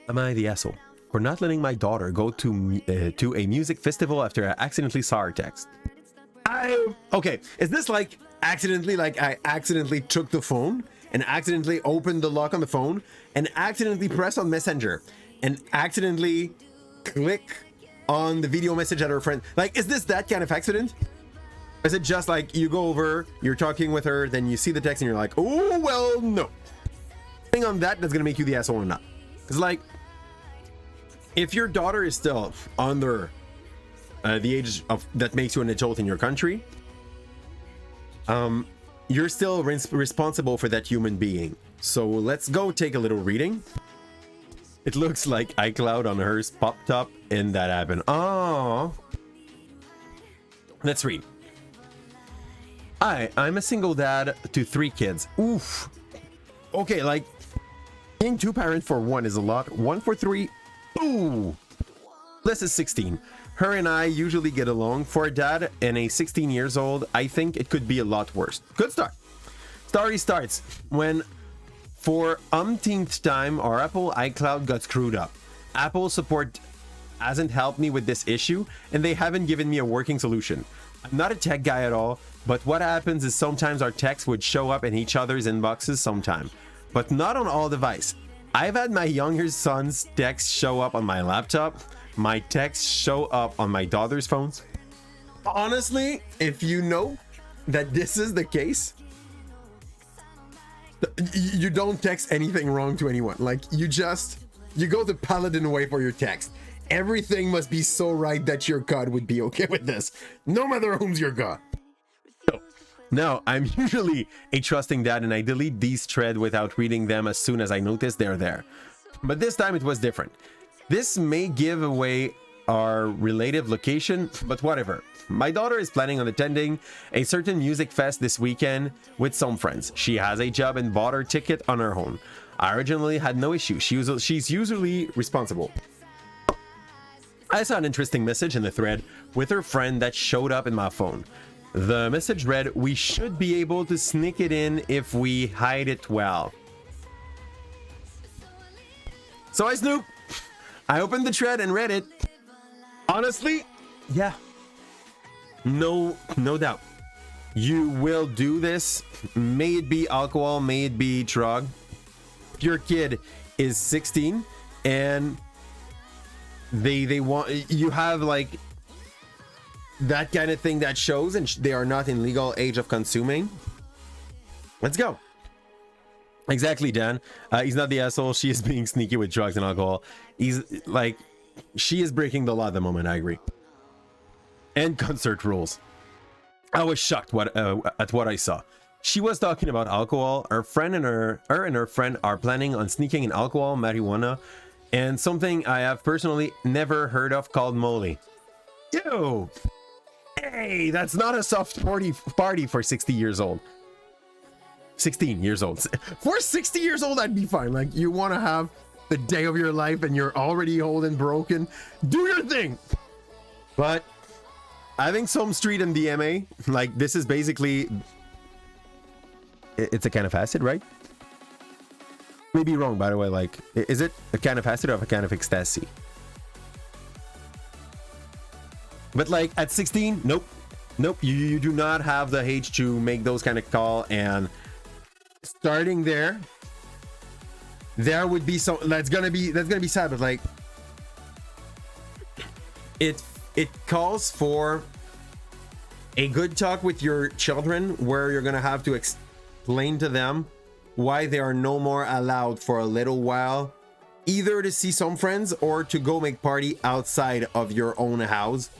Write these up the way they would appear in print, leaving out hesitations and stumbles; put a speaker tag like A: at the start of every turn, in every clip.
A: Am I the asshole for not letting my daughter go to a music festival after I accidentally saw her text? Okay, is this like accidentally, like I accidentally took the phone and accidentally opened the lock on the phone and accidentally pressed on Messenger and accidentally click on the video message at her friend? Like, is this that kind of accident? Is it just like you go over, you're talking with her, then you see the text and you're like, oh, well, no. Thing on that's gonna make you the asshole or not. Because like, if your daughter is still under the age of that makes you an adult in your country, you're still responsible for that human being. So let's go take a little reading. It looks like iCloud on hers popped up and that happened. Oh, let's read. I'm a single dad to 3 kids. Oof. Okay, like being 2 parents for 1 is a lot. 1 for 3. Ooh. This is 16. Her and I usually get along. For a dad and a 16 years old, I think it could be a lot worse. Good start. Story starts when, for umpteenth time, our Apple iCloud got screwed up. Apple support hasn't helped me with this issue, and they haven't given me a working solution. I'm not a tech guy at all, but what happens is sometimes our texts would show up in each other's inboxes sometime, but not on all devices. I've had my younger son's texts show up on my laptop, my texts show up on my daughter's phones. Honestly, if you know that this is the case, you don't text anything wrong to anyone. Like, you go the paladin way for your text. Everything must be so right that your god would be okay with this, no matter whom's your god. No, I'm usually a trusting dad and I delete these threads without reading them as soon as I notice they're there. But this time it was different. This may give away our relative location, but whatever. My daughter is planning on attending a certain music fest this weekend with some friends. She has a job and bought her ticket on her own. I originally had no issue. She's usually responsible. I saw an interesting message in the thread with her friend that showed up in my phone. The message read, "We should be able to sneak it in if we hide it well." So I snooped. I opened the thread and read it. Honestly, yeah. No doubt. You will do this. May it be alcohol, may it be drug. If your kid is 16 and they want, you have like that kind of thing that shows and they are not in legal age of consuming, let's go. Exactly, Dan. He's not the asshole. She is being sneaky with drugs and alcohol. He's like, she is breaking the law at the moment. I agree. And concert rules. I was shocked at what I saw. She was talking about alcohol. Her friend and her friend are planning on sneaking in alcohol, marijuana, and something I have personally never heard of called Molly. Yo, hey, that's not a soft party for 60 years old. 16 years old. For 60 years old, I'd be fine. Like, you want to have the day of your life and you're already old and broken, do your thing. But having some street MDMA, like, this is basically, it's a kind of acid, right? Maybe wrong, by the way. Like, is it a kind of acid or a kind of ecstasy? But like at 16, nope. You do not have the age to make those kind of call. And starting there would be so that's gonna be sad. But like, it calls for a good talk with your children where you're gonna have to explain to them why they are no more allowed for a little while, either to see some friends or to go make party outside of your own house,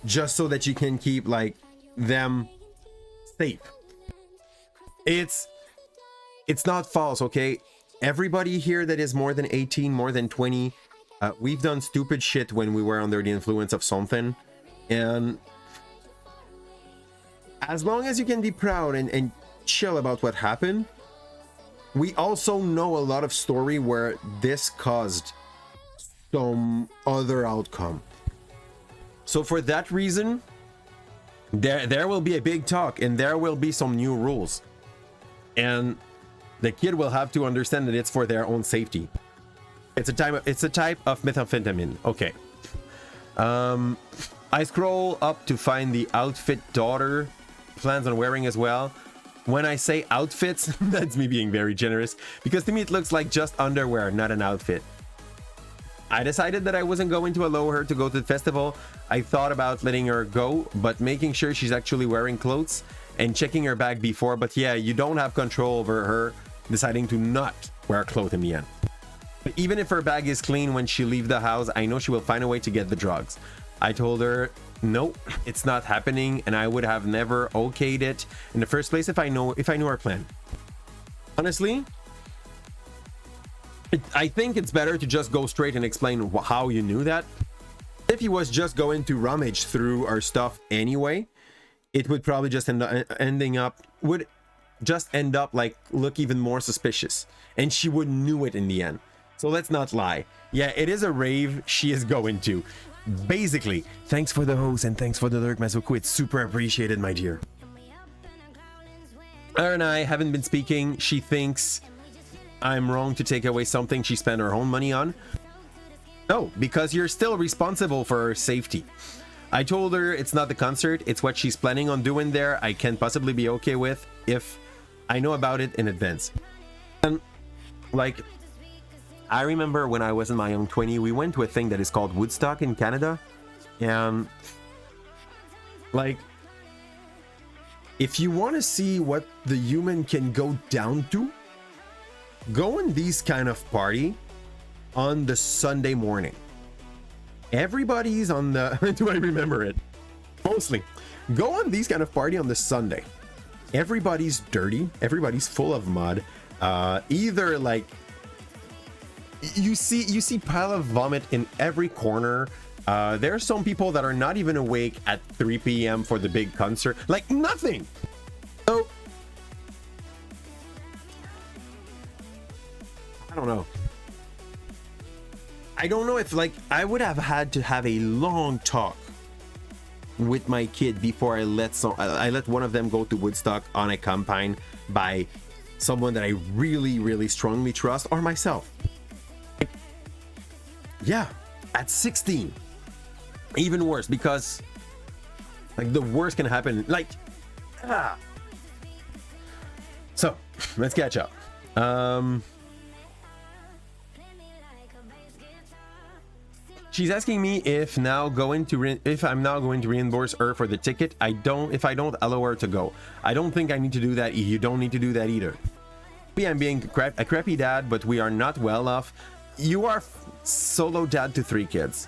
A: just so that you can keep like them safe. It's not false, okay? Everybody here that is more than 18, more than 20, we've done stupid shit when we were under the influence of something. And as long as you can be proud and chill about what happened, we also know a lot of story where this caused some other outcome. So for that reason, there will be a big talk and there will be some new rules. And the kid will have to understand that it's for their own safety. It's a type of methamphetamine. Okay. I scroll up to find the outfit daughter plans on wearing as well. When I say outfits, that's me being very generous, because to me it looks like just underwear, not an outfit. I decided that I wasn't going to allow her to go to the festival. I thought about letting her go, but making sure she's actually wearing clothes and checking her bag before. But yeah, you don't have control over her deciding to not wear clothes in the end. But even if her bag is clean when she leaves the house, I know she will find a way to get the drugs. I told her, no, it's not happening, and I would have never okayed it in the first place if I knew our plan. Honestly, I think it's better to just go straight and explain how you knew that. If he was just going to rummage through our stuff anyway, it would probably just end up like look even more suspicious, and she would knew it in the end. So let's not lie. Yeah, it is a rave she is going to. Basically, thanks for the host and thanks for the lurk, Mazuku. It's super appreciated, my dear. Her and I haven't been speaking. She thinks I'm wrong to take away something she spent her own money on. No, because you're still responsible for her safety. I told her it's not the concert, it's what she's planning on doing there. I can't possibly be okay with if I know about it in advance. And like, I remember when I was in my young 20, we went to a thing that is called Woodstock in Canada. And like, if you want to see what the human can go down to, go in these kind of party on the Sunday morning. Everybody's on the do I remember it? Mostly. Go on these kind of party on the Sunday. Everybody's dirty, everybody's full of mud. Either like you see pile of vomit in every corner. There are some people that are not even awake at 3 p.m. for the big concert. Like nothing. So I don't know. I don't know if like I would have had to have a long talk with my kid before I let one of them go to Woodstock on a campaign by someone that I really strongly trust, or myself. Yeah, at 16. Even worse, because like the worst can happen. Like so let's catch up. She's asking me if I'm now going to reimburse her for the ticket. If I don't allow her to go. I don't think I need to do that. You don't need to do that either. Maybe I'm being a crappy dad, but we are not well off. You are solo dad to 3 kids.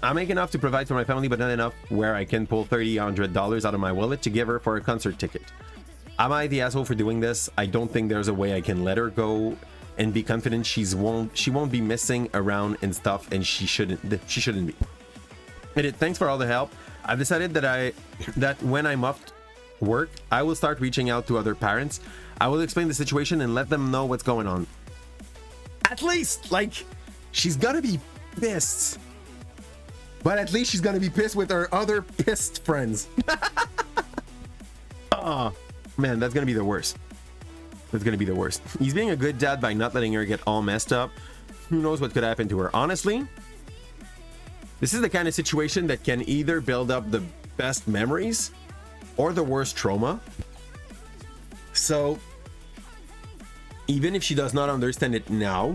A: I make enough to provide for my family, but not enough where I can pull $300 out of my wallet to give her for a concert ticket. Am I the asshole for doing this? I don't think there's a way I can let her go and be confident she won't be missing around and stuff, and she shouldn't be. Thanks for all the help. I've decided that when I'm off work, I will start reaching out to other parents. I will explain the situation and let them know what's going on. At least, like, she's gonna be pissed, but at least she's gonna be pissed with her other pissed friends. Oh man, that's gonna be the worst. That's gonna be the worst. He's being a good dad by not letting her get all messed up. Who knows what could happen to her? Honestly, this is the kind of situation that can either build up the best memories or the worst trauma. So even if she does not understand it now,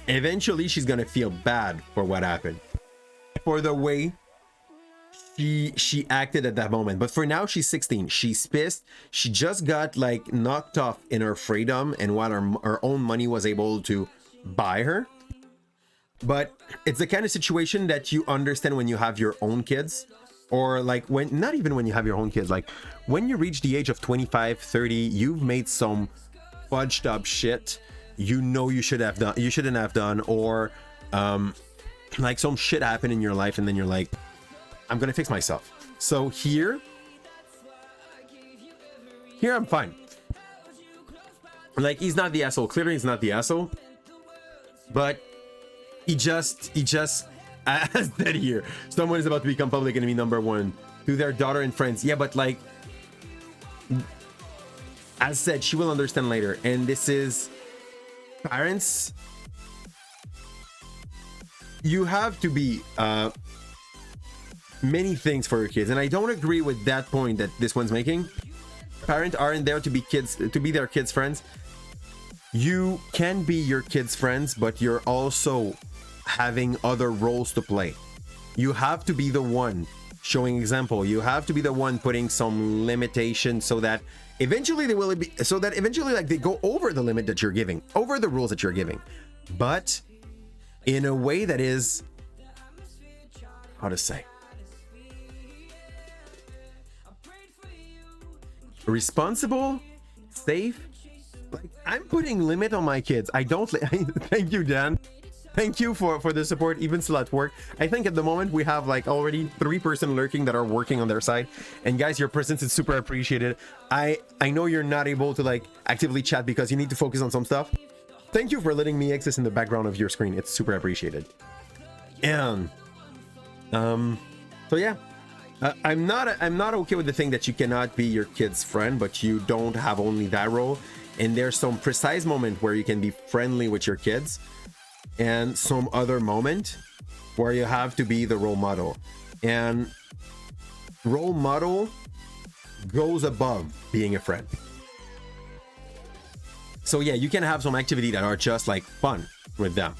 A: eventually she's gonna feel bad for what happened, for the way she acted at that moment. But for now, she's 16. She's pissed. She just got like knocked off in her freedom and what her own money was able to buy her. But it's the kind of situation that you understand when you have your own kids, or like when not even when you have your own kids, like when you reach the age of 25, 30, you've made some fudged up shit you shouldn't have done, or like some shit happened in your life and then you're like, I'm gonna fix myself. So here I'm fine. Like, he's not the asshole. Clearly he's not the asshole, but he just as that here, someone is about to become public enemy #1 to their daughter and friends. Yeah, but like, as said, she will understand later. And this is parents you have to be many things for your kids, and I don't agree with that point that this one's making. Parents aren't there to be their kids' friends. You can be your kids' friends, but you're also having other roles to play. You have to be the one showing example. You have to be the one putting some limitations so that eventually like they go over the limit that you're giving, over the rules that you're giving, but in a way that is, how to say, responsible, safe. Like, I'm putting limit on my kids. I don't thank you, Dan. Thank you for the support, even still at work. I think at the moment we have like already 3 person lurking that are working on their side, and guys, your presence is super appreciated. I know you're not able to like actively chat because you need to focus on some stuff. Thank you for letting me exist in the background of your screen. It's super appreciated. And so yeah, I'm not okay with the thing that you cannot be your kid's friend, but you don't have only that role. And there's some precise moment where you can be friendly with your kids, and some other moment where you have to be the role model. And role model goes above being a friend. So yeah, you can have some activity that are just like fun with them,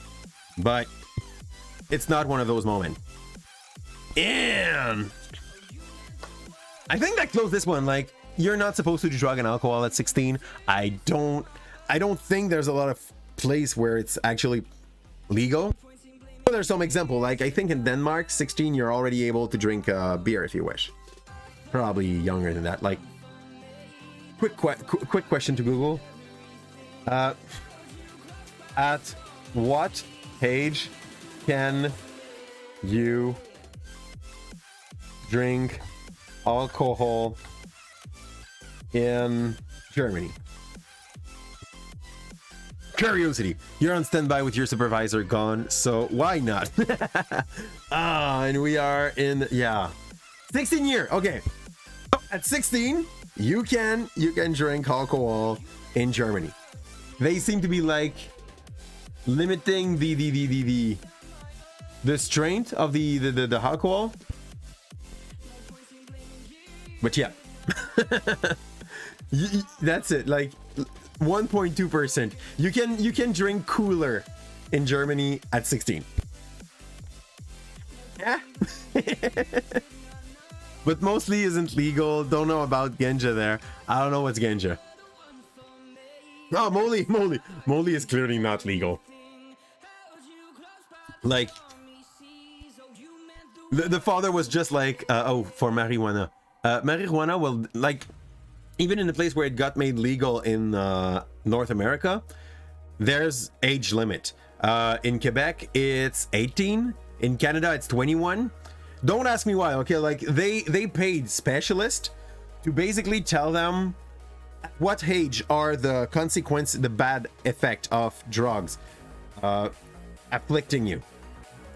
A: but it's not one of those moments. And I think that closed this one. Like, you're not supposed to do drug and alcohol at 16. I don't think there's a lot of place where it's actually legal. There's some example, like I think in Denmark, 16 you're already able to drink beer if you wish. Probably younger than that. Like, quick question to Google. At what age can you drink alcohol in Germany? Curiosity. You're on standby with your supervisor gone, so why not? And we are in, yeah, 16 year. Okay, so at 16 you can drink alcohol in Germany. They seem to be like limiting the strength of the alcohol, but yeah. That's it. Like 1.2%. You can drink cooler in Germany at 16. Yeah. But mostly isn't legal. Don't know about Genja there. I don't know what's Genja. Oh, Moly is clearly not legal. Like, the father was just like, oh, for marijuana. Marijuana will, like, even in the place where it got made legal in North America, there's age limit. In Quebec, it's 18. In Canada, it's 21. Don't ask me why, okay? Like, they paid specialists to basically tell them what age are the consequence, the bad effect of drugs afflicting you.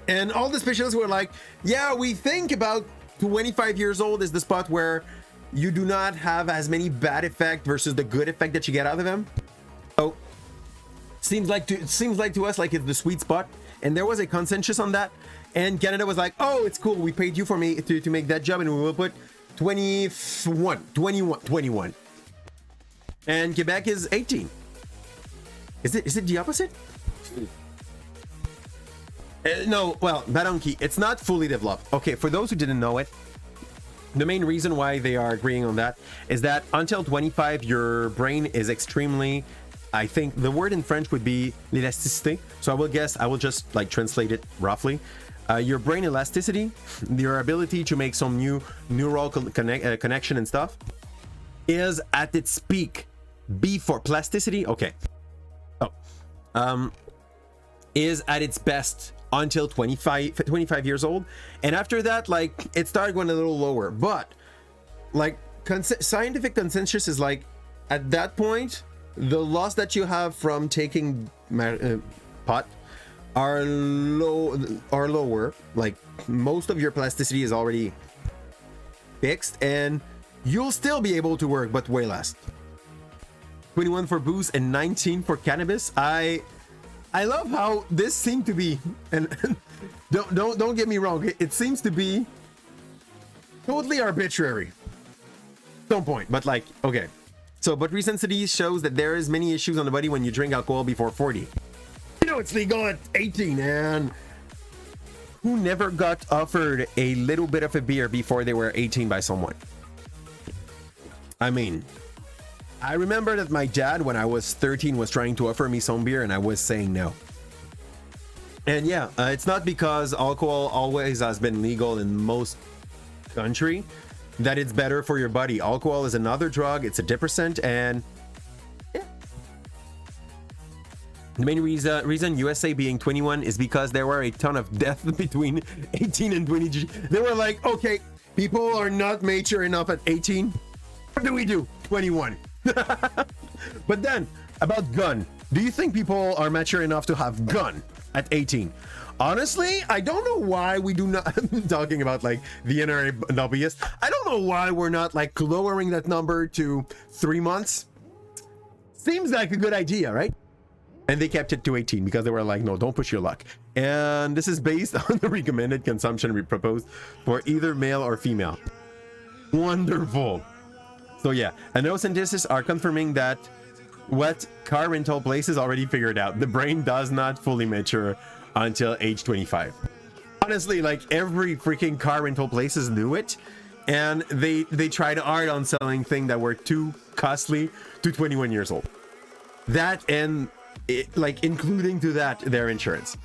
A: And all the specialists were like, yeah, we think about 25 years old is the spot where you do not have as many bad effect versus the good effect that you get out of them. Oh, seems like to us like it's the sweet spot, and there was a consensus on that. And Canada was like, oh, it's cool, we paid you for me to make that job, and we will put 21. And Quebec is 18. Is it the opposite? No, well, Badonki, it's not fully developed. Okay, for those who didn't know it, the main reason why they are agreeing on that is that until 25, your brain is extremely, I think the word in French would be l'élasticité. So I will just like translate it roughly. Your brain elasticity, your ability to make some new neural connection and stuff, is at its peak before plasticity. Okay. Is at its best until 25 years old, and after that, like, it started going a little lower. But like scientific consensus is like, at that point, the loss that you have from taking pot are lower. Like, most of your plasticity is already fixed, and you'll still be able to work, but way less. 21 for booze and 19 for cannabis. I I love how this seemed to be, and don't get me wrong, it seems to be totally arbitrary at some point, but like, okay. So, but recent studies shows that there is many issues on the body when you drink alcohol before 40. You know, it's legal at 18, and who never got offered a little bit of a beer before they were 18 by someone? I mean, I remember that my dad, when I was 13, was trying to offer me some beer, and I was saying no. And yeah, it's not because alcohol always has been legal in most country that it's better for your body. Alcohol is another drug, it's a depressant, and yeah. The main reason USA being 21 is because there were a ton of deaths between 18 and 20. They were like, okay, people are not mature enough at 18. What do we do? 21. But then, about gun. Do you think people are mature enough to have gun at 18? Honestly, I don't know why we do not talking about like the NRAWS. I don't know why we're not like lowering that number to 3 months. Seems like a good idea, right? And they kept it to 18 because they were like, no, don't push your luck. And this is based on the recommended consumption we proposed for either male or female. Wonderful. So yeah, and neuroscientists are confirming that what car rental places already figured out. The brain does not fully mature until age 25. Honestly, like every freaking car rental places knew it, and they tried hard on selling things that were too costly to 21 years old. That and like including to that their insurance.